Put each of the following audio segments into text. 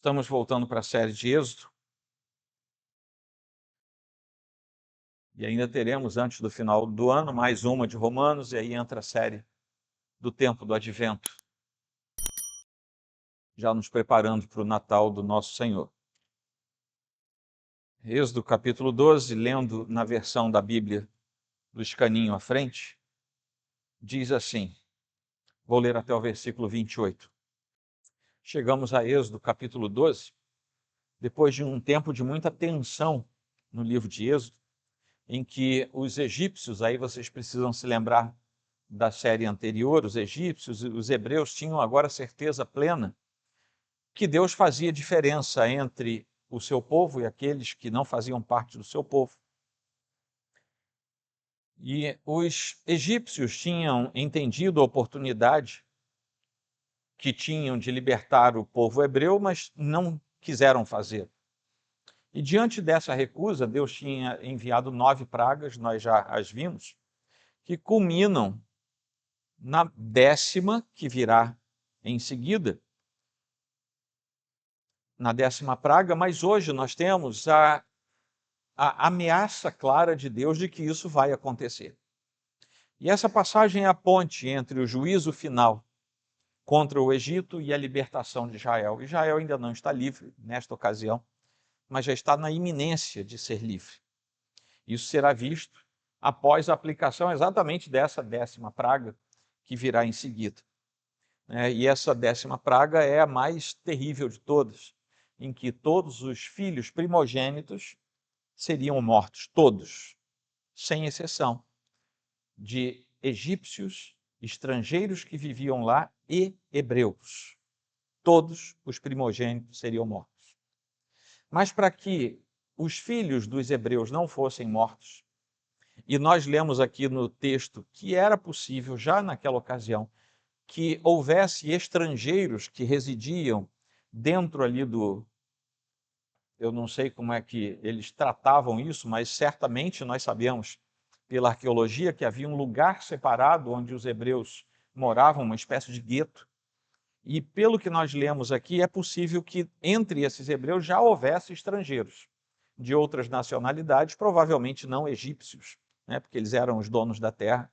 Estamos voltando para a série de Êxodo. E ainda teremos, antes do final do ano, mais uma de Romanos, e aí entra a série do tempo do Advento, já nos preparando para o Natal do nosso Senhor. Êxodo capítulo 12, lendo na versão da Bíblia do escaninho à frente, diz assim, vou ler até o versículo 28. Chegamos a Êxodo capítulo 12, depois de um tempo de muita tensão no livro de Êxodo, em que os egípcios, aí vocês precisam se lembrar da série anterior, os egípcios e os hebreus tinham agora certeza plena que Deus fazia diferença entre o seu povo e aqueles que não faziam parte do seu povo. E os egípcios tinham entendido a oportunidade que tinham de libertar o povo hebreu, mas não quiseram fazer. E diante dessa recusa, Deus tinha enviado 9 pragas, nós já as vimos, que culminam na 10ª, que virá em seguida, na 10ª praga, mas hoje nós temos a ameaça clara de Deus de que isso vai acontecer. E essa passagem é a ponte entre o juízo final contra o Egito e a libertação de Israel. Israel ainda não está livre nesta ocasião, mas já está na iminência de ser livre. Isso será visto após a aplicação exatamente dessa 10ª praga que virá em seguida. E essa 10ª praga é a mais terrível de todas, em que todos os filhos primogênitos seriam mortos, todos, sem exceção, de egípcios, estrangeiros que viviam lá e hebreus. Todos os primogênitos seriam mortos. Mas para que os filhos dos hebreus não fossem mortos, e nós lemos aqui no texto que era possível, já naquela ocasião, que houvesse estrangeiros que residiam dentro ali eu não sei como é que eles tratavam isso, mas certamente nós sabemos pela arqueologia que havia um lugar separado onde os hebreus moravam, uma espécie de gueto. E pelo que nós lemos aqui, é possível que entre esses hebreus já houvesse estrangeiros de outras nacionalidades, provavelmente não egípcios, porque eles eram os donos da terra.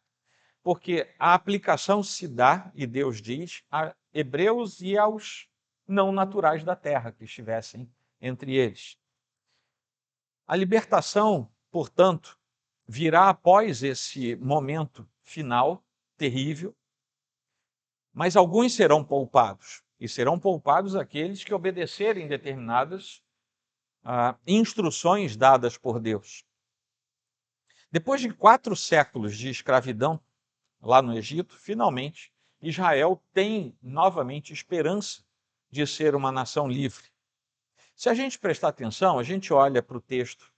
Porque a aplicação se dá, e Deus diz, a hebreus e aos não naturais da terra que estivessem entre eles. A libertação, portanto, virá após esse momento final, terrível, mas alguns serão poupados, e serão poupados aqueles que obedecerem determinadas instruções dadas por Deus. Depois de 4 séculos de escravidão, lá no Egito, finalmente, Israel tem novamente esperança de ser uma nação livre. Se a gente prestar atenção, a gente olha para o texto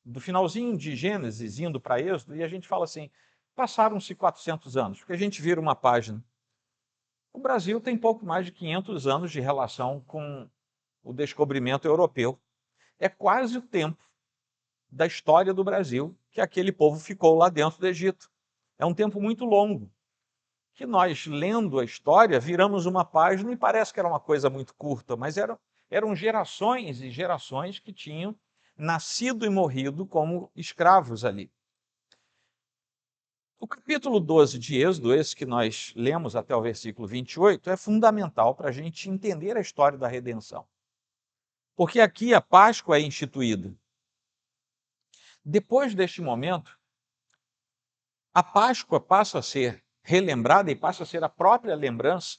do finalzinho de Gênesis, indo para Êxodo, e a gente fala assim, passaram-se 400 anos, porque a gente vira uma página. O Brasil tem pouco mais de 500 anos de relação com o descobrimento europeu. É quase o tempo da história do Brasil que aquele povo ficou lá dentro do Egito. É um tempo muito longo, que nós, lendo a história, viramos uma página e parece que era uma coisa muito curta, mas eram gerações e gerações que tinham nascido e morrido como escravos ali. O capítulo 12 de Êxodo, esse que nós lemos até o versículo 28, é fundamental para a gente entender a história da redenção. Porque aqui a Páscoa é instituída. Depois deste momento, a Páscoa passa a ser relembrada e passa a ser a própria lembrança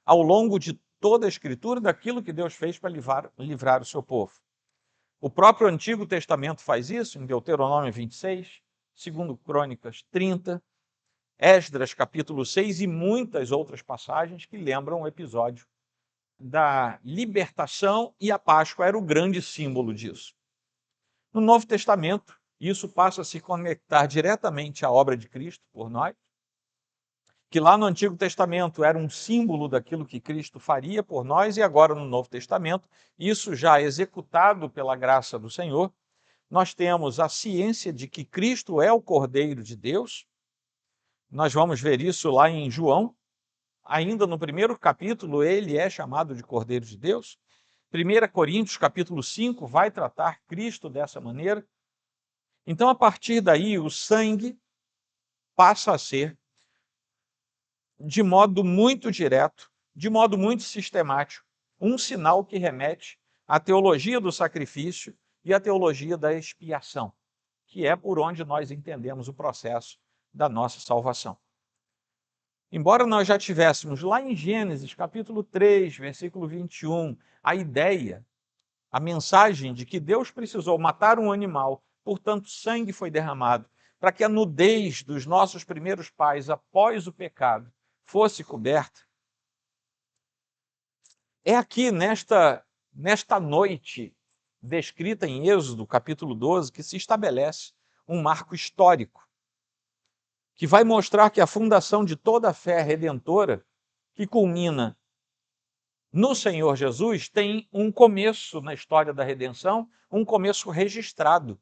ao longo de toda a Escritura daquilo que Deus fez para livrar o seu povo. O próprio Antigo Testamento faz isso, em Deuteronômio 26, 2 Crônicas 30, Esdras capítulo 6 e muitas outras passagens que lembram o episódio da libertação, e a Páscoa era o grande símbolo disso. No Novo Testamento, isso passa a se conectar diretamente à obra de Cristo por nós, que lá no Antigo Testamento era um símbolo daquilo que Cristo faria por nós, e agora no Novo Testamento, isso já executado pela graça do Senhor, nós temos a ciência de que Cristo é o Cordeiro de Deus. Nós vamos ver isso lá em João, ainda no primeiro capítulo, ele é chamado de Cordeiro de Deus, 1 Coríntios, capítulo 5, vai tratar Cristo dessa maneira. Então, a partir daí, o sangue passa a ser, de modo muito direto, de modo muito sistemático, um sinal que remete à teologia do sacrifício e à teologia da expiação, que é por onde nós entendemos o processo da nossa salvação. Embora nós já tivéssemos lá em Gênesis, capítulo 3, versículo 21, a ideia, a mensagem de que Deus precisou matar um animal, portanto sangue foi derramado, para que a nudez dos nossos primeiros pais após o pecado fosse coberta. É aqui nesta noite descrita em Êxodo, capítulo 12, que se estabelece um marco histórico, que vai mostrar que a fundação de toda a fé redentora, que culmina no Senhor Jesus, tem um começo na história da redenção, um começo registrado.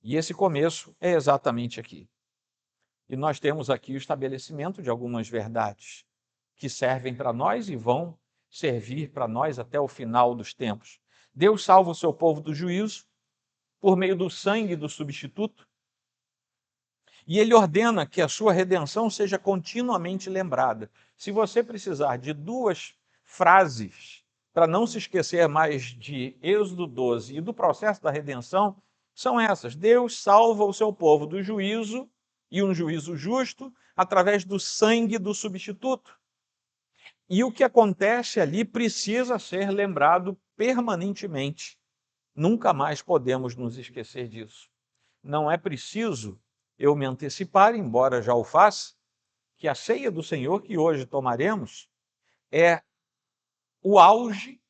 E esse começo é exatamente aqui. E nós temos aqui o estabelecimento de algumas verdades que servem para nós e vão servir para nós até o final dos tempos. Deus salva o seu povo do juízo por meio do sangue do substituto, e ele ordena que a sua redenção seja continuamente lembrada. Se você precisar de duas frases para não se esquecer mais de Êxodo 12 e do processo da redenção, são essas: Deus salva o seu povo do juízo, e um juízo justo, através do sangue do substituto. E o que acontece ali precisa ser lembrado permanentemente. Nunca mais podemos nos esquecer disso. Não é preciso eu me antecipar, embora já o faça, que a ceia do Senhor que hoje tomaremos é o auge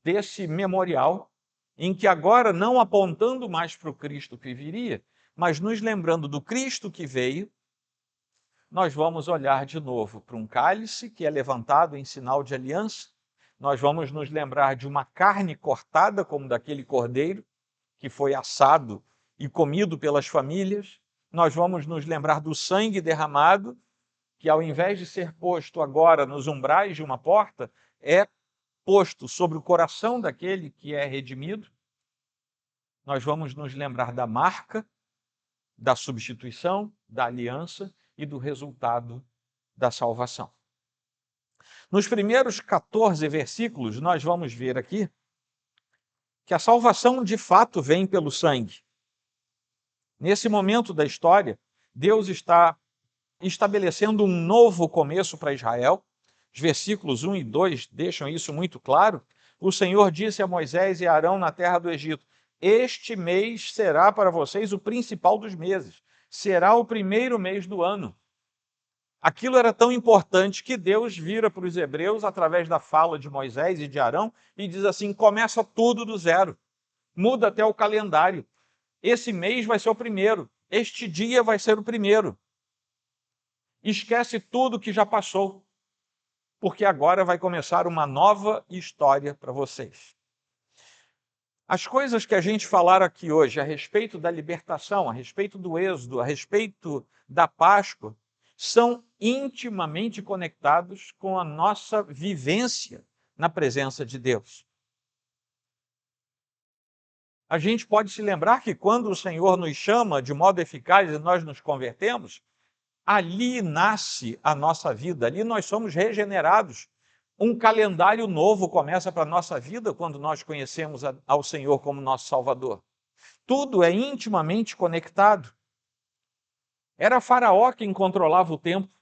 desse memorial, em que agora, não apontando mais para o Cristo que viria, mas nos lembrando do Cristo que veio, nós vamos olhar de novo para um cálice que é levantado em sinal de aliança, nós vamos nos lembrar de uma carne cortada, como daquele cordeiro, que foi assado e comido pelas famílias, nós vamos nos lembrar do sangue derramado, que ao invés de ser posto agora nos umbrais de uma porta, é posto sobre o coração daquele que é redimido. Nós vamos nos lembrar da marca, da substituição, da aliança e do resultado da salvação. Nos primeiros 14 versículos, nós vamos ver aqui que a salvação de fato vem pelo sangue. Nesse momento da história, Deus está estabelecendo um novo começo para Israel. Os versículos 1 e 2 deixam isso muito claro. O Senhor disse a Moisés e a Arão na terra do Egito: este mês será para vocês o principal dos meses, será o primeiro mês do ano. Aquilo era tão importante que Deus vira para os hebreus, através da fala de Moisés e de Arão, e diz assim: começa tudo do zero, muda até o calendário. Esse mês vai ser o primeiro, este dia vai ser o primeiro. Esquece tudo que já passou, porque agora vai começar uma nova história para vocês. As coisas que a gente falar aqui hoje a respeito da libertação, a respeito do êxodo, a respeito da Páscoa, são intimamente conectados com a nossa vivência na presença de Deus. A gente pode se lembrar que quando o Senhor nos chama de modo eficaz e nós nos convertemos, ali nasce a nossa vida, ali nós somos regenerados. Um calendário novo começa para a nossa vida quando nós conhecemos ao Senhor como nosso Salvador. Tudo é intimamente conectado. Era Faraó quem controlava o tempo,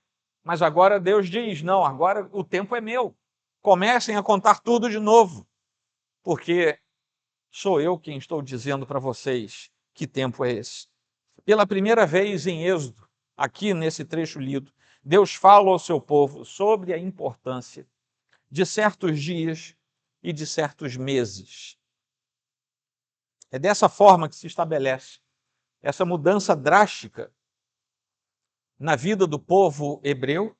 mas agora Deus diz: não, agora o tempo é meu. Comecem a contar tudo de novo, porque sou eu quem estou dizendo para vocês que tempo é esse. Pela primeira vez em Êxodo, aqui nesse trecho lido, Deus fala ao seu povo sobre a importância de certos dias e de certos meses. É dessa forma que se estabelece essa mudança drástica na vida do povo hebreu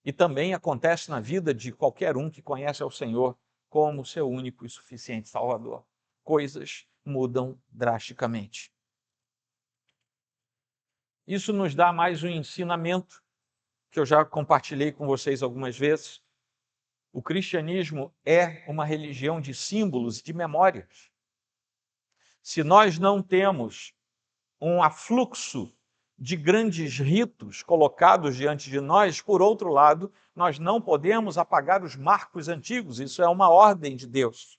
e também acontece na vida de qualquer um que conhece ao Senhor como seu único e suficiente Salvador. Coisas mudam drasticamente. Isso nos dá mais um ensinamento que eu já compartilhei com vocês algumas vezes. O cristianismo é uma religião de símbolos e de memórias. Se nós não temos um afluxo de grandes ritos colocados diante de nós, por outro lado, nós não podemos apagar os marcos antigos, isso é uma ordem de Deus.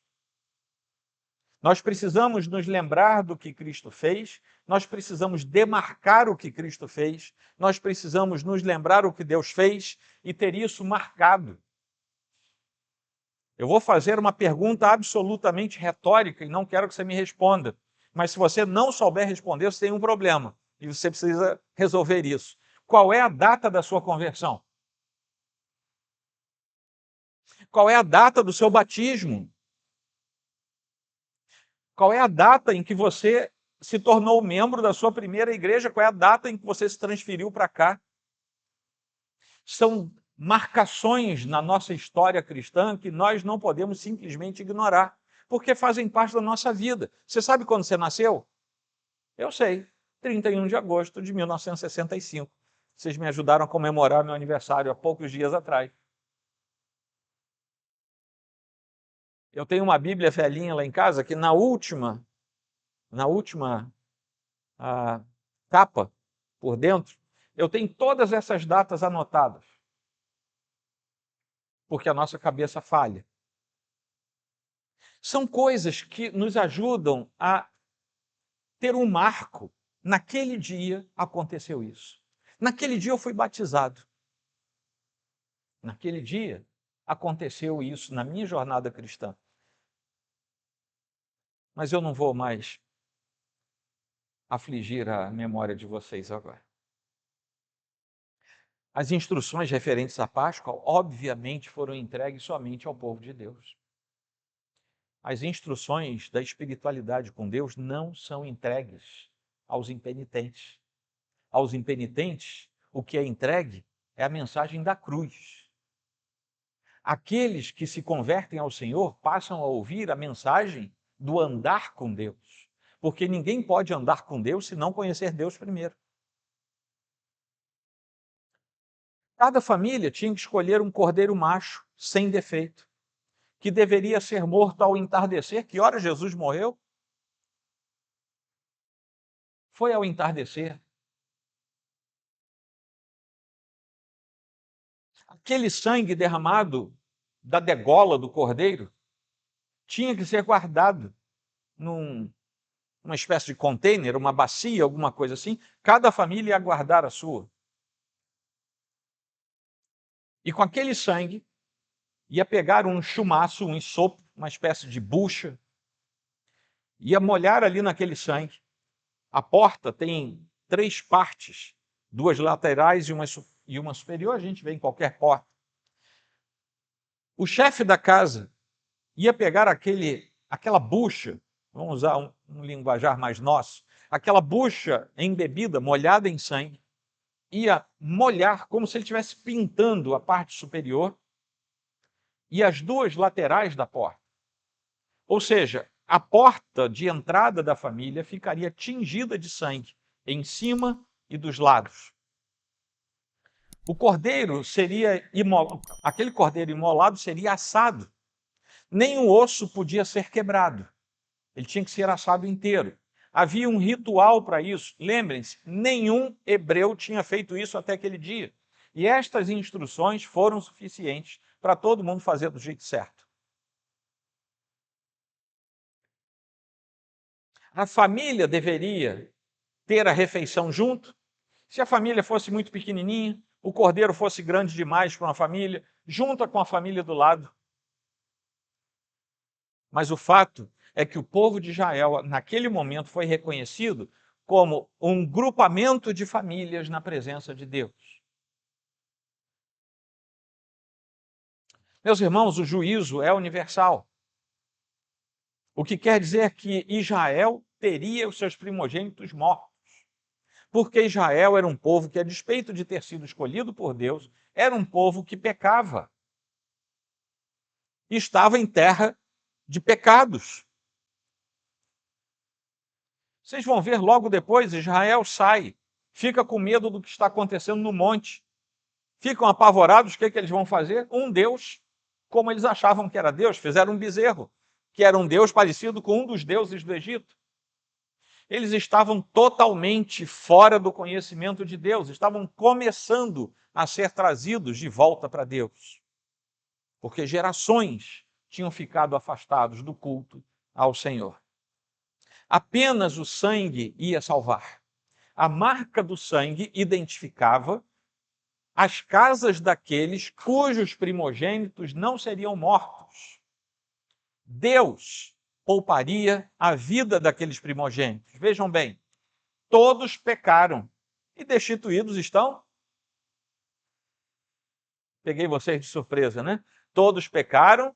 Nós precisamos nos lembrar do que Cristo fez, nós precisamos demarcar o que Cristo fez, nós precisamos nos lembrar o que Deus fez e ter isso marcado. Eu vou fazer uma pergunta absolutamente retórica e não quero que você me responda. Mas se você não souber responder, você tem um problema e você precisa resolver isso. Qual é a data da sua conversão? Qual é a data do seu batismo? Qual é a data em que você se tornou membro da sua primeira igreja? Qual é a data em que você se transferiu para cá? São marcações na nossa história cristã que nós não podemos simplesmente ignorar, porque fazem parte da nossa vida. Você sabe quando você nasceu? Eu sei, 31 de agosto de 1965. Vocês me ajudaram a comemorar meu aniversário há poucos dias atrás. Eu tenho uma Bíblia velhinha lá em casa que na última capa, por dentro, eu tenho todas essas datas anotadas, porque a nossa cabeça falha. São coisas que nos ajudam a ter um marco. Naquele dia aconteceu isso. Naquele dia eu fui batizado. Naquele dia aconteceu isso na minha jornada cristã. Mas eu não vou mais afligir a memória de vocês agora. As instruções referentes à Páscoa, obviamente, foram entregues somente ao povo de Deus. As instruções da espiritualidade com Deus não são entregues aos impenitentes. Aos impenitentes, o que é entregue é a mensagem da cruz. Aqueles que se convertem ao Senhor passam a ouvir a mensagem do andar com Deus, porque ninguém pode andar com Deus se não conhecer Deus primeiro. Cada família tinha que escolher um cordeiro macho, sem defeito, que deveria ser morto ao entardecer. Que hora Jesus morreu? Foi ao entardecer. Aquele sangue derramado da degola do cordeiro tinha que ser guardado numa espécie de container, uma bacia, alguma coisa assim. Cada família ia guardar a sua. E com aquele sangue, ia pegar um chumaço, um ensopo, uma espécie de bucha, ia molhar ali naquele sangue. A porta tem 3 partes, 2 laterais e uma superior, a gente vê em qualquer porta. O chefe da casa ia pegar aquela bucha, vamos usar um linguajar mais nosso, aquela bucha embebida, molhada em sangue, ia molhar como se ele estivesse pintando a parte superior e as 2 laterais da porta. Ou seja, a porta de entrada da família ficaria tingida de sangue em cima e dos lados. O cordeiro seria aquele cordeiro imolado seria assado. Nenhum osso podia ser quebrado. Ele tinha que ser assado inteiro. Havia um ritual para isso. Lembrem-se, nenhum hebreu tinha feito isso até aquele dia. E estas instruções foram suficientes para todo mundo fazer do jeito certo. A família deveria ter a refeição junto. Se a família fosse muito pequenininha, o cordeiro fosse grande demais para uma família, junta com a família do lado. Mas o fato é que o povo de Israel, naquele momento, foi reconhecido como um grupamento de famílias na presença de Deus. Meus irmãos, o juízo é universal. O que quer dizer que Israel teria os seus primogênitos mortos. Porque Israel era um povo que, a despeito de ter sido escolhido por Deus, era um povo que pecava. E estava em terra de pecados. Vocês vão ver logo depois, Israel sai, fica com medo do que está acontecendo no monte. Ficam apavorados, o que eles vão fazer? Um Deus como eles achavam que era Deus, fizeram um bezerro, que era um Deus parecido com um dos deuses do Egito. Eles estavam totalmente fora do conhecimento de Deus, estavam começando a ser trazidos de volta para Deus, porque gerações tinham ficado afastados do culto ao Senhor. Apenas o sangue ia salvar. A marca do sangue identificava as casas daqueles cujos primogênitos não seriam mortos. Deus pouparia a vida daqueles primogênitos. Vejam bem, todos pecaram e destituídos estão. Peguei vocês de surpresa, né? Todos pecaram.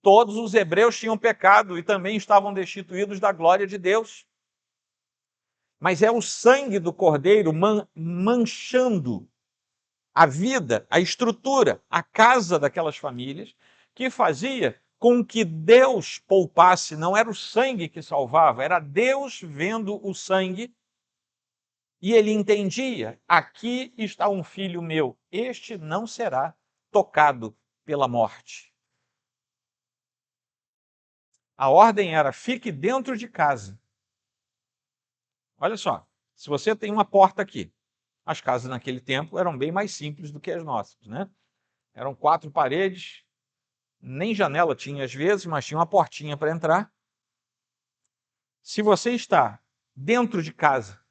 Todos os hebreus tinham pecado e também estavam destituídos da glória de Deus. Mas é o sangue do Cordeiro manchando a vida, a estrutura, a casa daquelas famílias, que fazia com que Deus poupasse. Não era o sangue que salvava, era Deus vendo o sangue, e ele entendia: aqui está um filho meu, este não será tocado pela morte. A ordem era: fique dentro de casa. Olha só, se você tem uma porta aqui, as casas naquele tempo eram bem mais simples do que as nossas, né? Eram 4 paredes, nem janela tinha às vezes, mas tinha uma portinha para entrar. Se você está dentro de casa,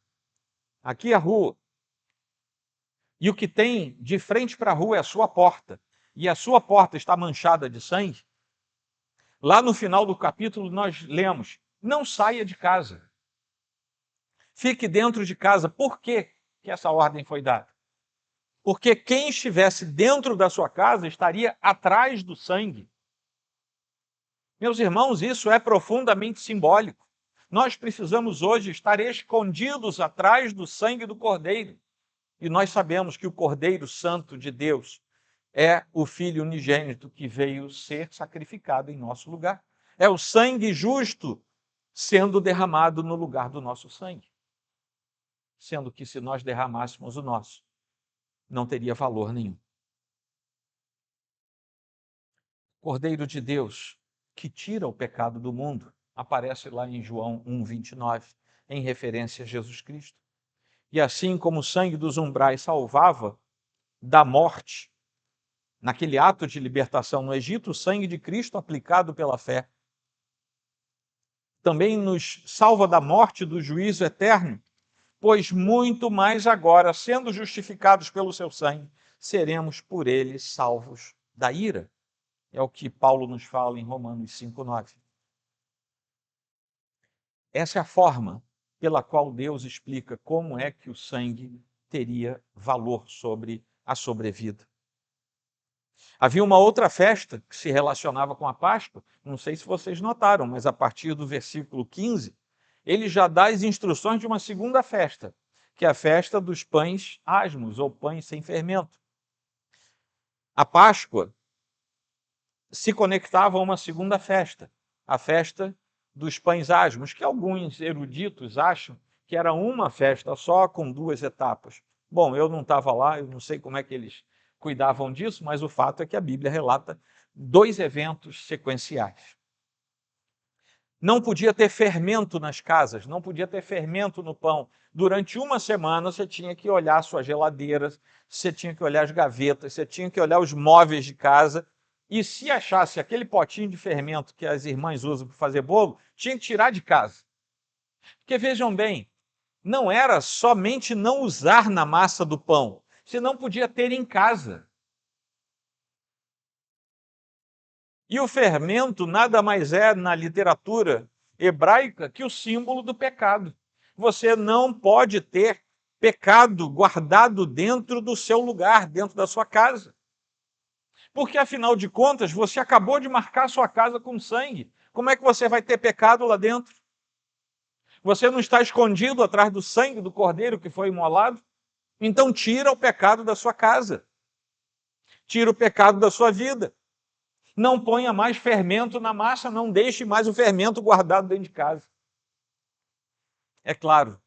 aqui é a rua, e o que tem de frente para a rua é a sua porta, e a sua porta está manchada de sangue, lá no final do capítulo nós lemos: não saia de casa. Fique dentro de casa. Por que essa ordem foi dada? Porque quem estivesse dentro da sua casa estaria atrás do sangue. Meus irmãos, isso é profundamente simbólico. Nós precisamos hoje estar escondidos atrás do sangue do Cordeiro. E nós sabemos que o Cordeiro Santo de Deus é o Filho unigênito que veio ser sacrificado em nosso lugar. É o sangue justo sendo derramado no lugar do nosso sangue. Sendo que se nós derramássemos o nosso, não teria valor nenhum. Cordeiro de Deus, que tira o pecado do mundo, aparece lá em João 1,29, em referência a Jesus Cristo. E assim como o sangue dos umbrais salvava da morte, naquele ato de libertação no Egito, o sangue de Cristo aplicado pela fé também nos salva da morte, do juízo eterno, pois muito mais agora, sendo justificados pelo seu sangue, seremos por ele salvos da ira. É o que Paulo nos fala em Romanos 5,9. Essa é a forma pela qual Deus explica como é que o sangue teria valor sobre a sobrevida. Havia uma outra festa que se relacionava com a Páscoa, não sei se vocês notaram, mas a partir do versículo 15, ele já dá as instruções de uma segunda festa, que é a festa dos pães asmos, ou pães sem fermento. A Páscoa se conectava a uma segunda festa, a festa dos pães asmos, que alguns eruditos acham que era uma festa só, com 2 etapas. Bom, eu não estava lá, eu não sei como é que eles cuidavam disso, mas o fato é que a Bíblia relata 2 eventos sequenciais. Não podia ter fermento nas casas, não podia ter fermento no pão. Durante uma semana você tinha que olhar suas geladeiras, você tinha que olhar as gavetas, você tinha que olhar os móveis de casa, e se achasse aquele potinho de fermento que as irmãs usam para fazer bolo, tinha que tirar de casa. Porque vejam bem, não era somente não usar na massa do pão, você não podia ter em casa. E o fermento nada mais é, na literatura hebraica, que o símbolo do pecado. Você não pode ter pecado guardado dentro do seu lugar, dentro da sua casa. Porque, afinal de contas, você acabou de marcar sua casa com sangue. Como é que você vai ter pecado lá dentro? Você não está escondido atrás do sangue do cordeiro que foi imolado? Então tira o pecado da sua casa. Tira o pecado da sua vida. Não ponha mais fermento na massa, não deixe mais o fermento guardado dentro de casa. É claro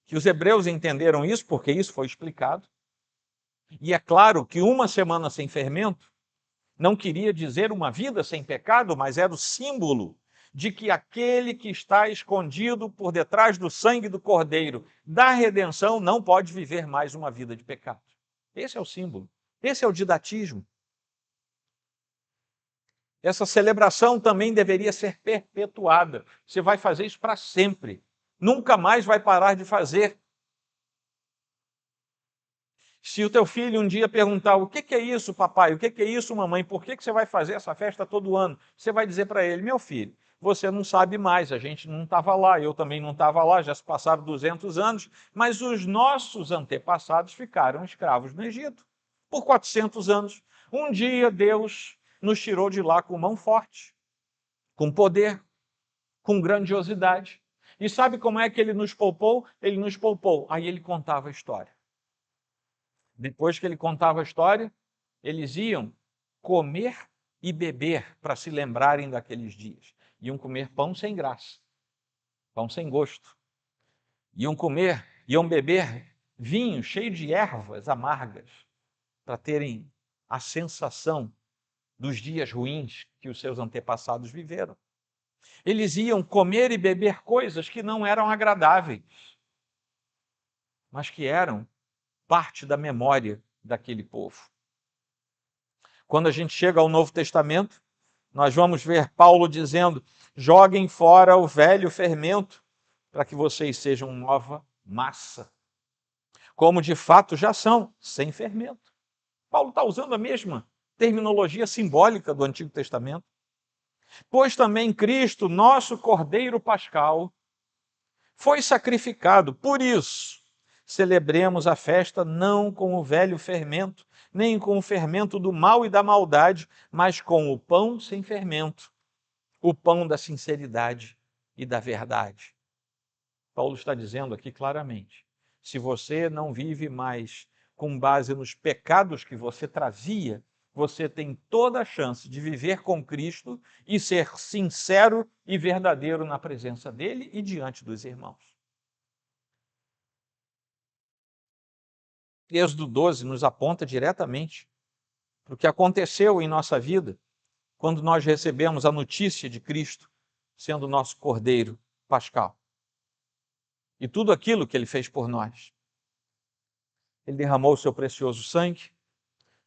que os hebreus entenderam isso, porque isso foi explicado. E é claro que uma semana sem fermento não queria dizer uma vida sem pecado, mas era o símbolo de que aquele que está escondido por detrás do sangue do Cordeiro da redenção não pode viver mais uma vida de pecado. Esse é o símbolo, esse é o didatismo. Essa celebração também deveria ser perpetuada. Você vai fazer isso para sempre. Nunca mais vai parar de fazer. Se o teu filho um dia perguntar: o que é isso, papai? O que é isso, mamãe? Por que você vai fazer essa festa todo ano? Você vai dizer para ele: meu filho, você não sabe mais, a gente não estava lá, eu também não estava lá, já se passaram 200 anos, mas os nossos antepassados ficaram escravos no Egito por 400 anos. Um dia Deus nos tirou de lá com mão forte, com poder, com grandiosidade. E sabe como é que ele nos poupou? Ele nos poupou. Aí ele contava a história. Depois que ele contava a história, eles iam comer e beber para se lembrarem daqueles dias. Iam comer pão sem graça, pão sem gosto. Iam beber vinho cheio de ervas amargas para terem a sensação dos dias ruins que os seus antepassados viveram. Eles iam comer e beber coisas que não eram agradáveis, mas que eram parte da memória daquele povo. Quando a gente chega ao Novo Testamento, nós vamos ver Paulo dizendo: joguem fora o velho fermento, para que vocês sejam nova massa, como de fato já são, sem fermento. Paulo está usando a mesma terminologia simbólica do Antigo Testamento. Pois também Cristo, nosso Cordeiro Pascal, foi sacrificado. Por isso, celebremos a festa não com o velho fermento, nem com o fermento do mal e da maldade, mas com o pão sem fermento, o pão da sinceridade e da verdade. Paulo está dizendo aqui claramente: se você não vive mais com base nos pecados que você trazia, você tem toda a chance de viver com Cristo e ser sincero e verdadeiro na presença dele e diante dos irmãos. Êxodo 12 nos aponta diretamente para o que aconteceu em nossa vida quando nós recebemos a notícia de Cristo sendo nosso Cordeiro Pascal. E tudo aquilo que ele fez por nós. Ele derramou o seu precioso sangue,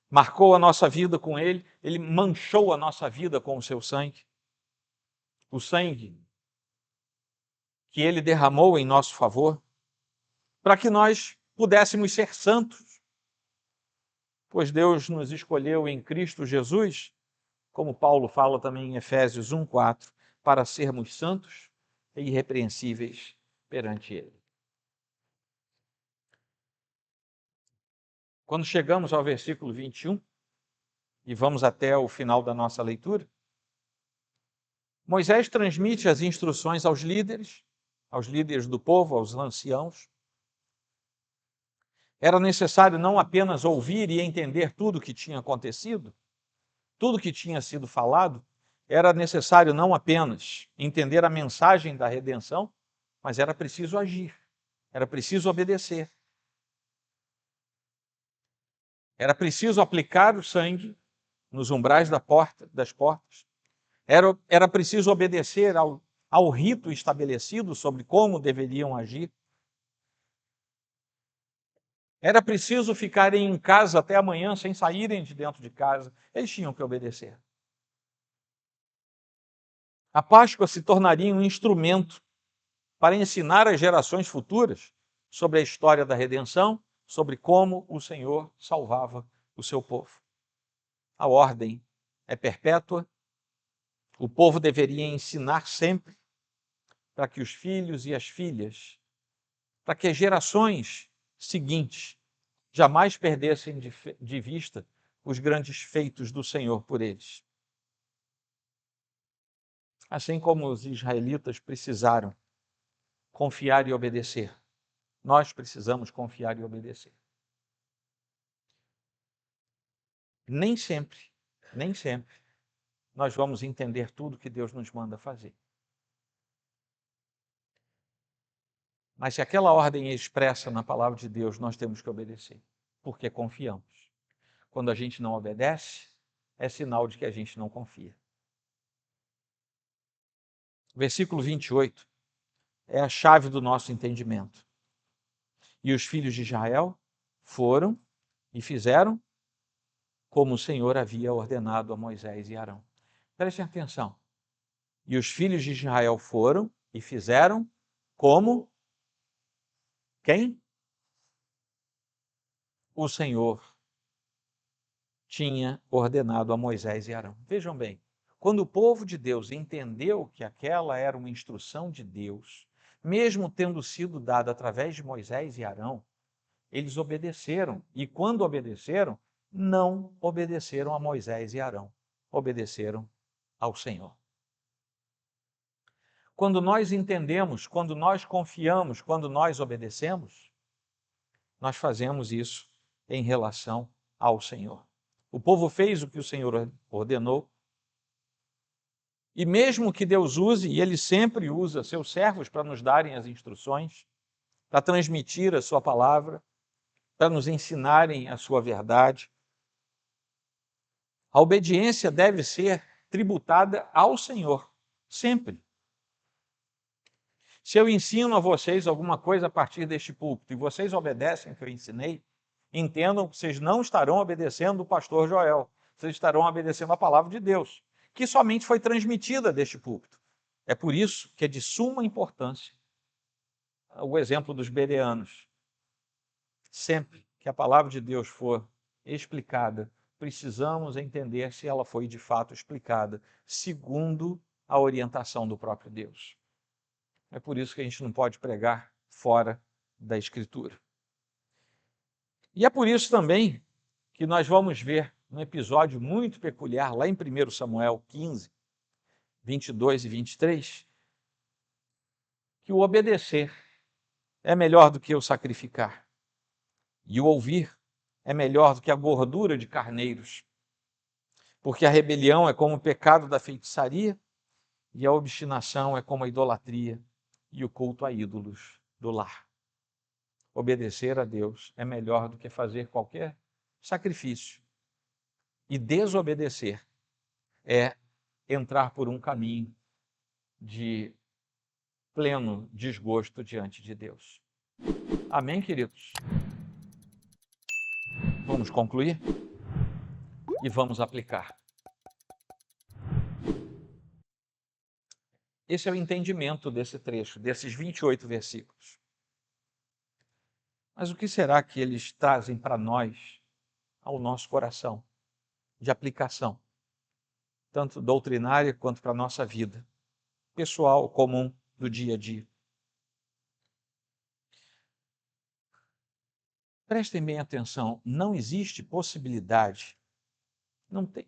marcou a nossa vida com ele, ele manchou a nossa vida com o seu sangue. O sangue que ele derramou em nosso favor, para que nós pudéssemos ser santos, pois Deus nos escolheu em Cristo Jesus, como Paulo fala também em Efésios 1:4, para sermos santos e irrepreensíveis perante ele. Quando chegamos ao versículo 21, e vamos até o final da nossa leitura, Moisés transmite as instruções aos líderes do povo, aos anciãos. Era necessário não apenas ouvir e entender tudo o que tinha acontecido, tudo que tinha sido falado, era necessário não apenas entender a mensagem da redenção, mas era preciso agir, era preciso obedecer. Era preciso aplicar o sangue nos umbrais das portas. Era preciso obedecer ao rito estabelecido sobre como deveriam agir. Era preciso ficarem em casa até amanhã sem saírem de dentro de casa. Eles tinham que obedecer. A Páscoa se tornaria um instrumento para ensinar às gerações futuras sobre a história da redenção, sobre como o Senhor salvava o seu povo. A ordem é perpétua. O povo deveria ensinar sempre para que os filhos e as filhas, para que as gerações seguintes jamais perdessem de vista os grandes feitos do Senhor por eles. Assim como os israelitas precisaram confiar e obedecer, nós precisamos confiar e obedecer. Nem sempre, nós vamos entender tudo que Deus nos manda fazer. Mas se aquela ordem é expressa na palavra de Deus, nós temos que obedecer. porque confiamos. Quando a gente não obedece, é sinal de que a gente não confia. Versículo 28 é a chave do nosso entendimento. E os filhos de Israel foram e fizeram como o Senhor havia ordenado a Moisés e Arão. Prestem atenção. E os filhos de Israel foram e fizeram como quem? O Senhor tinha ordenado a Moisés e Arão. Vejam bem, quando o povo de Deus entendeu que aquela era uma instrução de Deus, mesmo tendo sido dada através de Moisés e Arão, eles obedeceram. E quando obedeceram, não obedeceram a Moisés e Arão, obedeceram ao Senhor. Quando nós entendemos, quando nós confiamos, quando nós obedecemos, nós fazemos isso em relação ao Senhor. O povo fez o que o Senhor ordenou, e mesmo que Deus use, e Ele sempre usa seus servos para nos darem as instruções, para transmitir a sua palavra, para nos ensinarem a sua verdade, a obediência deve ser tributada ao Senhor, sempre. Se eu ensino a vocês alguma coisa a partir deste púlpito e vocês obedecem o que eu ensinei, entendam que vocês não estarão obedecendo o pastor Joel, vocês estarão obedecendo a palavra de Deus, que somente foi transmitida deste púlpito. É por isso que é de suma importância o exemplo dos bereanos. Sempre que a palavra de Deus for explicada, precisamos entender se ela foi de fato explicada segundo a orientação do próprio Deus. É por isso que a gente não pode pregar fora da Escritura. E é por isso também que nós vamos ver um episódio muito peculiar lá em 1 Samuel 15, 22 e 23, que o obedecer é melhor do que o sacrificar, e o ouvir é melhor do que a gordura de carneiros, porque a rebelião é como o pecado da feitiçaria, e a obstinação é como a idolatria e o culto a ídolos do lar. Obedecer a Deus é melhor do que fazer qualquer sacrifício. E desobedecer é entrar por um caminho de pleno desgosto diante de Deus. Amém, queridos? Vamos concluir e vamos aplicar. Esse é o entendimento desse trecho, desses 28 versículos. Mas o que será que eles trazem para nós, ao nosso coração, de aplicação, tanto doutrinária quanto para a nossa vida, pessoal, comum, do dia a dia? Prestem bem atenção, não existe possibilidade,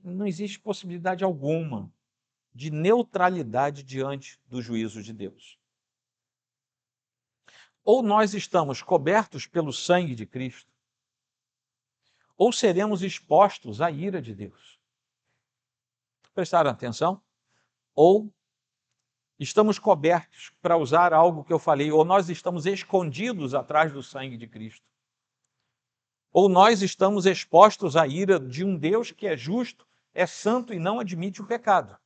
não existe possibilidade alguma de neutralidade diante do juízo de Deus. Ou nós estamos cobertos pelo sangue de Cristo, ou seremos expostos à ira de Deus. Prestaram atenção? Ou estamos cobertos, para usar algo que eu falei, ou nós estamos escondidos atrás do sangue de Cristo. Ou nós estamos expostos à ira de um Deus que é justo, é santo e não admite o pecado.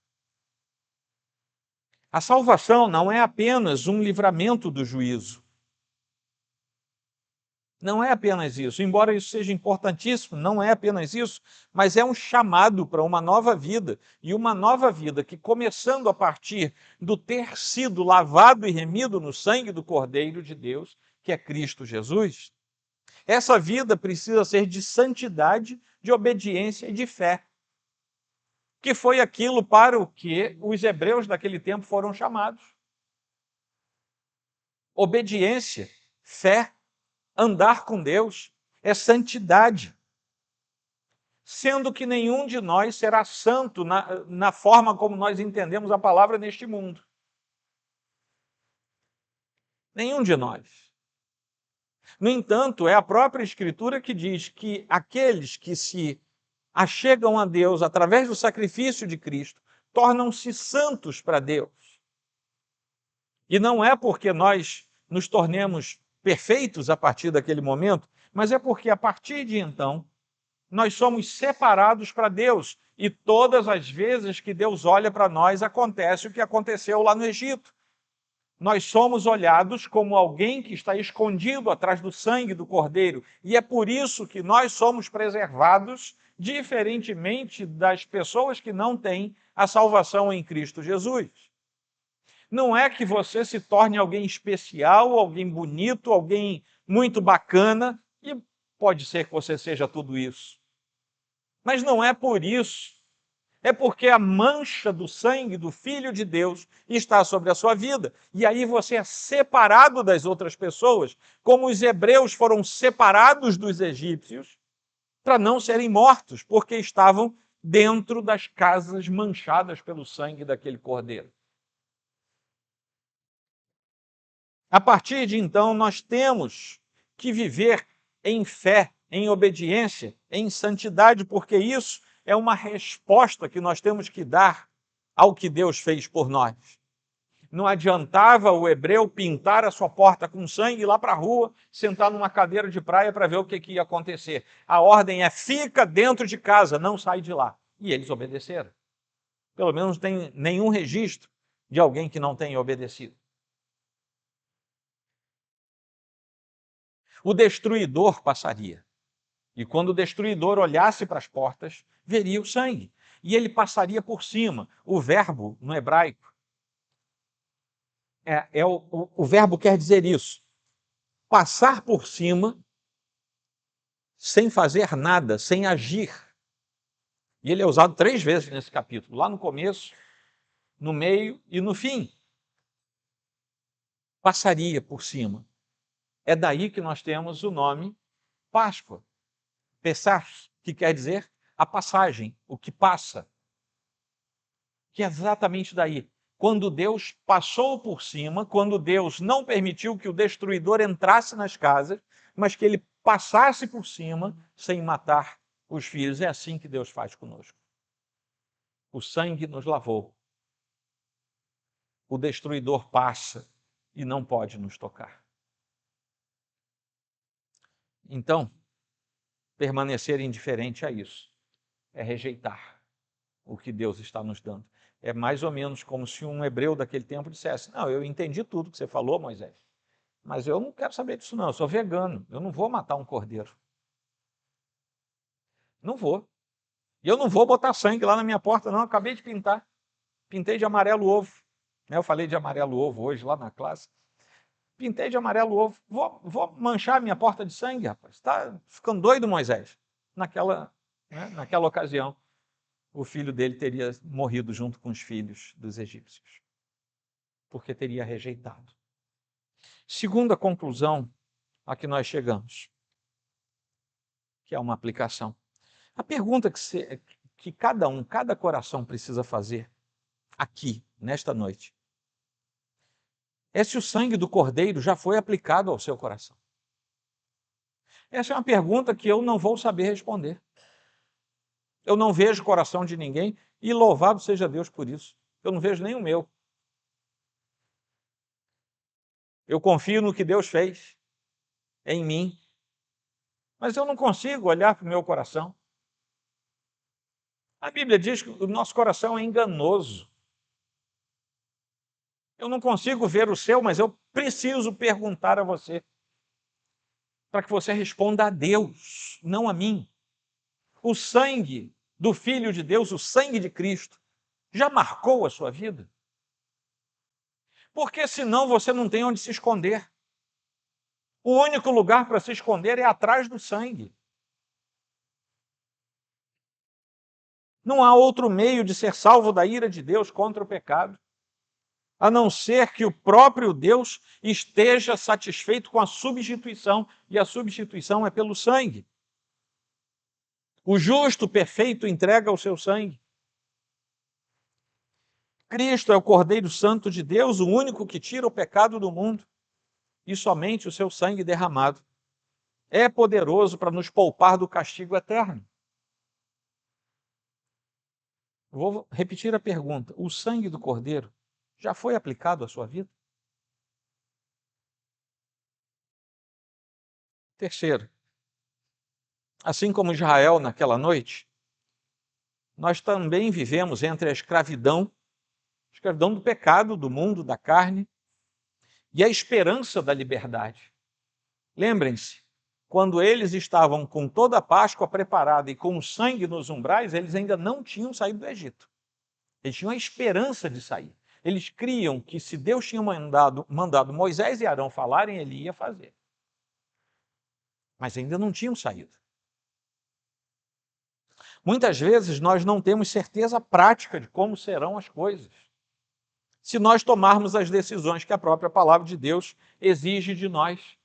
A salvação não é apenas um livramento do juízo. Não é apenas isso. Embora isso seja importantíssimo, não é apenas isso, mas é um chamado para uma nova vida. E uma nova vida que, começando a partir do ter sido lavado e remido no sangue do Cordeiro de Deus, que é Cristo Jesus, essa vida precisa ser de santidade, de obediência e de fé, que foi aquilo para o que os hebreus daquele tempo foram chamados. Obediência, fé, andar com Deus é santidade. Sendo que nenhum de nós será santo na forma como nós entendemos a palavra neste mundo. Nenhum de nós. No entanto, é a própria Escritura que diz que aqueles que se achegam a Deus através do sacrifício de Cristo tornam-se santos para Deus. E não é porque nós nos tornemos perfeitos a partir daquele momento, mas é porque a partir de então, nós somos separados para Deus. E todas as vezes que Deus olha para nós, acontece o que aconteceu lá no Egito. Nós somos olhados como alguém que está escondido atrás do sangue do Cordeiro. E é por isso que nós somos preservados, diferentemente das pessoas que não têm a salvação em Cristo Jesus. Não é que você se torne alguém especial, alguém bonito, alguém muito bacana, e pode ser que você seja tudo isso. Mas não é por isso. É porque a mancha do sangue do Filho de Deus está sobre a sua vida. E aí você é separado das outras pessoas, como os hebreus foram separados dos egípcios, para não serem mortos, porque estavam dentro das casas manchadas pelo sangue daquele cordeiro. A partir de então, nós temos que viver em fé, em obediência, em santidade, porque isso é uma resposta que nós temos que dar ao que Deus fez por nós. Não adiantava o hebreu pintar a sua porta com sangue, ir lá para a rua, sentar numa cadeira de praia para ver o que ia acontecer. A ordem é: fica dentro de casa, não sai de lá. E eles obedeceram. Pelo menos não tem nenhum registro de alguém que não tenha obedecido. O destruidor passaria. E quando o destruidor olhasse para as portas, veria o sangue. E ele passaria por cima. O verbo, no hebraico, o verbo quer dizer isso. Passar por cima sem fazer nada, sem agir. E ele é usado 3 vezes nesse capítulo. Lá no começo, no meio e no fim. Passaria por cima. É daí que nós temos o nome Páscoa. Pessach, que quer dizer a passagem, o que passa. Que é exatamente daí. Quando Deus passou por cima, quando Deus não permitiu que o destruidor entrasse nas casas, mas que ele passasse por cima sem matar os filhos. É assim que Deus faz conosco. O sangue nos lavou. O destruidor passa e não pode nos tocar. Então, permanecer indiferente a isso é rejeitar o que Deus está nos dando. É mais ou menos como se um hebreu daquele tempo dissesse: não, eu entendi tudo que você falou, Moisés, mas eu não quero saber disso não, eu sou vegano, eu não vou matar um cordeiro. Não vou. E eu não vou botar sangue lá na minha porta, não, eu acabei de pintar. Pintei de amarelo ovo. Eu falei de amarelo ovo hoje lá na classe. Pintei de amarelo ovo. Vou manchar a minha porta de sangue, rapaz. Está ficando doido, Moisés? Naquela ocasião, o filho dele teria morrido junto com os filhos dos egípcios, porque teria rejeitado. Segunda conclusão a que nós chegamos, que é uma aplicação. A pergunta que cada coração precisa fazer aqui, nesta noite, é se o sangue do Cordeiro já foi aplicado ao seu coração. Essa é uma pergunta que eu não vou saber responder. Eu não vejo o coração de ninguém, e louvado seja Deus por isso. Eu não vejo nem o meu. Eu confio no que Deus fez em mim, mas eu não consigo olhar para o meu coração. A Bíblia diz que o nosso coração é enganoso. Eu não consigo ver o seu, mas eu preciso perguntar a você, para que você responda a Deus, não a mim. O sangue do Filho de Deus, o sangue de Cristo, já marcou a sua vida? Porque senão você não tem onde se esconder. O único lugar para se esconder é atrás do sangue. Não há outro meio de ser salvo da ira de Deus contra o pecado, a não ser que o próprio Deus esteja satisfeito com a substituição, e a substituição é pelo sangue. O justo perfeito entrega o seu sangue. Cristo é o Cordeiro Santo de Deus, o único que tira o pecado do mundo, e somente o seu sangue derramado é poderoso para nos poupar do castigo eterno. Vou repetir a pergunta: o sangue do Cordeiro já foi aplicado à sua vida? Terceiro, Assim como Israel naquela noite, nós também vivemos entre a escravidão do pecado, do mundo, da carne, e a esperança da liberdade. Lembrem-se, quando eles estavam com toda a Páscoa preparada e com o sangue nos umbrais, eles ainda não tinham saído do Egito. Eles tinham a esperança de sair. Eles criam que se Deus tinha mandado Moisés e Arão falarem, ele ia fazer. Mas ainda não tinham saído. Muitas vezes nós não temos certeza prática de como serão as coisas, se nós tomarmos as decisões que a própria palavra de Deus exige de nós.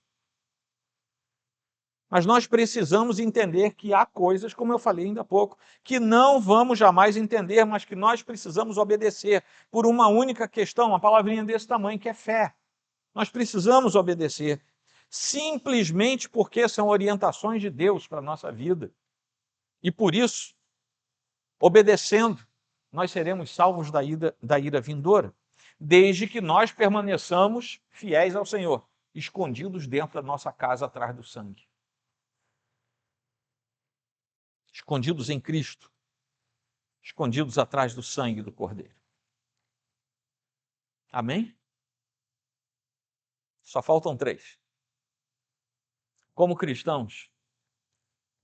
Mas nós precisamos entender que há coisas, como eu falei ainda há pouco, que não vamos jamais entender, mas que nós precisamos obedecer por uma única questão, uma palavrinha desse tamanho, que é fé. Nós precisamos obedecer, simplesmente porque são orientações de Deus para a nossa vida. E por isso, obedecendo, nós seremos salvos da ira vindoura, desde que nós permaneçamos fiéis ao Senhor, escondidos dentro da nossa casa atrás do sangue. Escondidos em Cristo, escondidos atrás do sangue do Cordeiro. Amém? Só faltam 3. Como cristãos,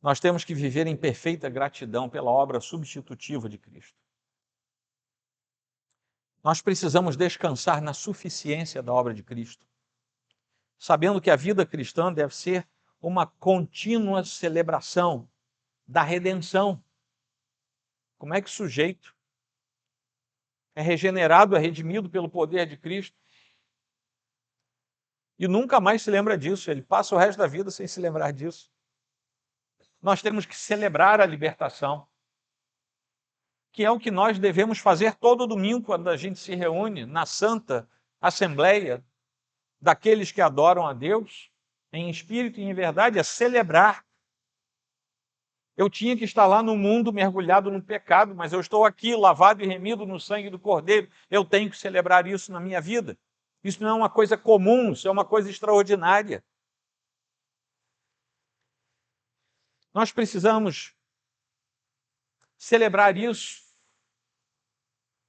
nós temos que viver em perfeita gratidão pela obra substitutiva de Cristo. Nós precisamos descansar na suficiência da obra de Cristo, sabendo que a vida cristã deve ser uma contínua celebração da redenção. Como é que o sujeito é regenerado, é redimido pelo poder de Cristo e nunca mais se lembra disso? Ele passa o resto da vida sem se lembrar disso. Nós temos que celebrar a libertação, que é o que nós devemos fazer todo domingo quando a gente se reúne na Santa Assembleia daqueles que adoram a Deus, em espírito e em verdade, é celebrar. Eu tinha que estar lá no mundo mergulhado no pecado, mas eu estou aqui lavado e remido no sangue do Cordeiro. Eu tenho que celebrar isso na minha vida. Isso não é uma coisa comum, isso é uma coisa extraordinária. Nós precisamos celebrar isso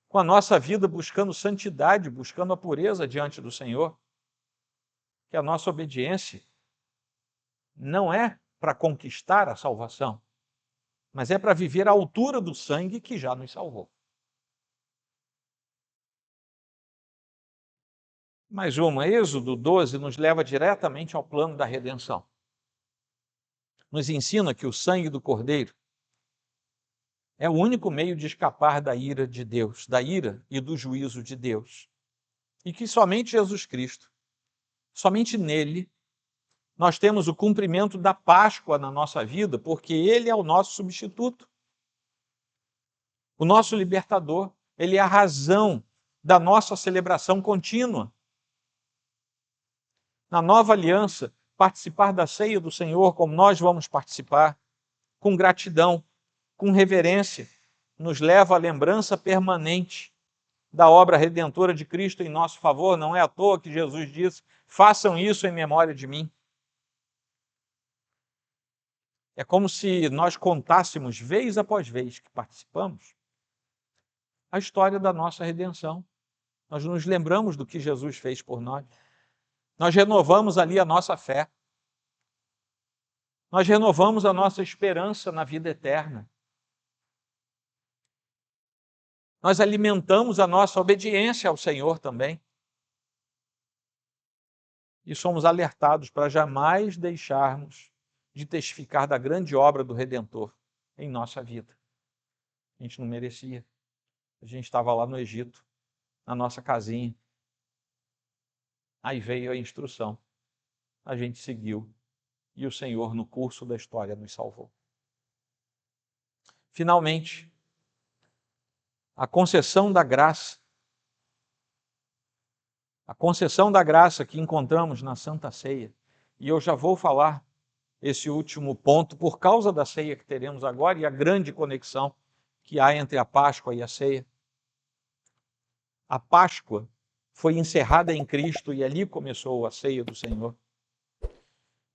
com a nossa vida buscando santidade, buscando a pureza diante do Senhor. Que a nossa obediência não é para conquistar a salvação, mas é para viver à altura do sangue que já nos salvou. Mais uma, Êxodo 12 nos leva diretamente ao plano da redenção. Nos ensina que o sangue do Cordeiro é o único meio de escapar da ira de Deus, da ira e do juízo de Deus. E que somente Jesus Cristo, somente nele, nós temos o cumprimento da Páscoa na nossa vida, porque ele é o nosso substituto, o nosso libertador, ele é a razão da nossa celebração contínua. Na nova aliança, participar da ceia do Senhor, como nós vamos participar, com gratidão, com reverência, nos leva à lembrança permanente da obra redentora de Cristo em nosso favor. Não é à toa que Jesus disse: façam isso em memória de mim. É como se nós contássemos, vez após vez que participamos, a história da nossa redenção. Nós nos lembramos do que Jesus fez por nós. Nós renovamos ali a nossa fé. Nós renovamos a nossa esperança na vida eterna. Nós alimentamos a nossa obediência ao Senhor também. E somos alertados para jamais deixarmos de testificar da grande obra do Redentor em nossa vida. A gente não merecia. A gente estava lá no Egito, na nossa casinha. Aí veio a instrução. A gente seguiu. E o Senhor, no curso da história, nos salvou. Finalmente, a concessão da graça. A concessão da graça que encontramos na Santa Ceia. E eu já vou falar esse último ponto por causa da ceia que teremos agora e a grande conexão que há entre a Páscoa e a ceia. A Páscoa foi encerrada em Cristo e ali começou a ceia do Senhor.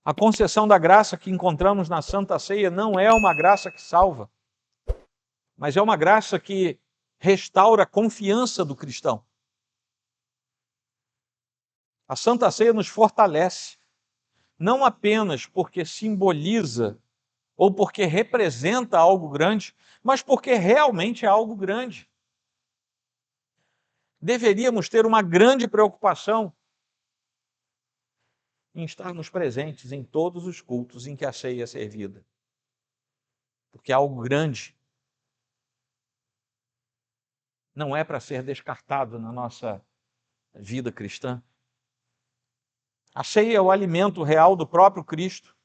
A concessão da graça que encontramos na Santa Ceia não é uma graça que salva, mas é uma graça que restaura a confiança do cristão. A Santa Ceia nos fortalece, não apenas porque simboliza ou porque representa algo grande, mas porque realmente é algo grande. Deveríamos ter uma grande preocupação em estarmos presentes em todos os cultos em que a ceia é servida, porque é algo grande. Não é para ser descartado na nossa vida cristã. A ceia é o alimento real do próprio Cristo,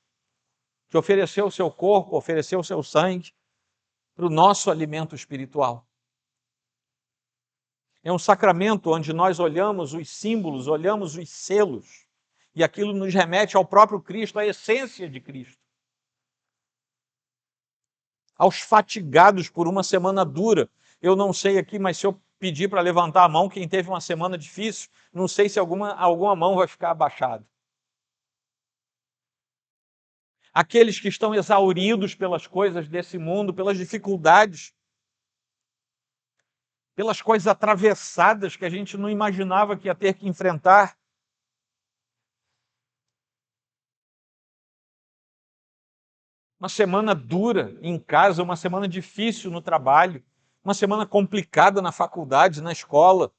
que ofereceu o seu corpo, ofereceu o seu sangue para o nosso alimento espiritual. É um sacramento onde nós olhamos os símbolos, olhamos os selos, e aquilo nos remete ao próprio Cristo, à essência de Cristo. Aos fatigados por uma semana dura. Eu não sei aqui, mas se eu pedir para levantar a mão, quem teve uma semana difícil, não sei se alguma mão vai ficar abaixada. Aqueles que estão exauridos pelas coisas desse mundo, pelas dificuldades, pelas coisas atravessadas que a gente não imaginava que ia ter que enfrentar. Uma semana dura em casa, uma semana difícil no trabalho, uma semana complicada na faculdade, na escola.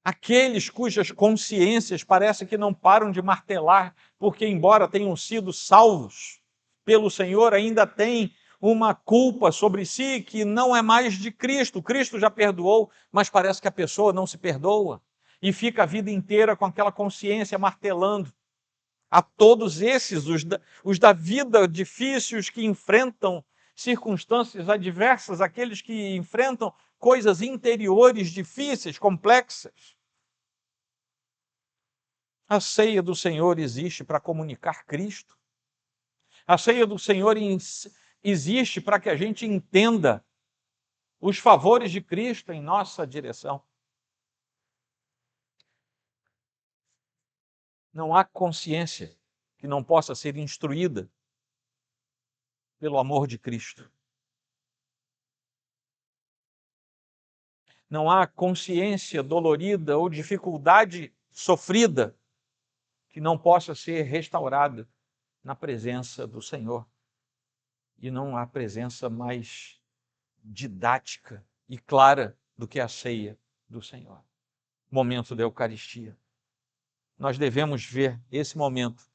Aqueles cujas consciências parece que não param de martelar, porque embora tenham sido salvos pelo Senhor, ainda têm uma culpa sobre si que não é mais de Cristo. Cristo já perdoou, mas parece que a pessoa não se perdoa e fica a vida inteira com aquela consciência martelando. A todos esses, os da vida difíceis, que enfrentam circunstâncias adversas, aqueles que enfrentam coisas interiores difíceis, complexas. A ceia do Senhor existe para comunicar Cristo. A ceia do Senhor existe para que a gente entenda os favores de Cristo em nossa direção. Não há consciência que não possa ser instruída pelo amor de Cristo. Não há consciência dolorida ou dificuldade sofrida que não possa ser restaurada na presença do Senhor. E não há presença mais didática e clara do que a ceia do Senhor. Momento da Eucaristia. Nós devemos ver esse momento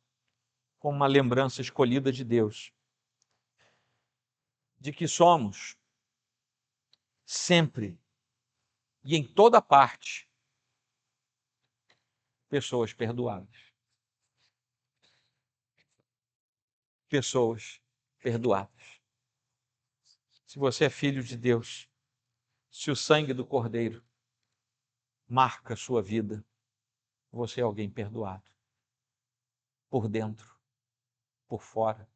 como uma lembrança escolhida de Deus, de que somos sempre e em toda parte pessoas perdoadas. Pessoas perdoadas. Se você é filho de Deus, se o sangue do Cordeiro marca a sua vida, você é alguém perdoado. Por dentro, por fora,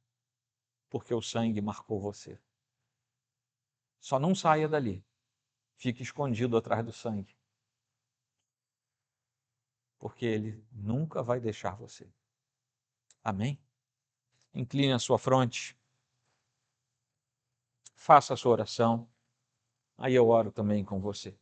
porque o sangue marcou você. Só não saia dali. Fique escondido atrás do sangue. Porque ele nunca vai deixar você. Amém? Incline a sua fronte. Faça a sua oração. Aí eu oro também com você.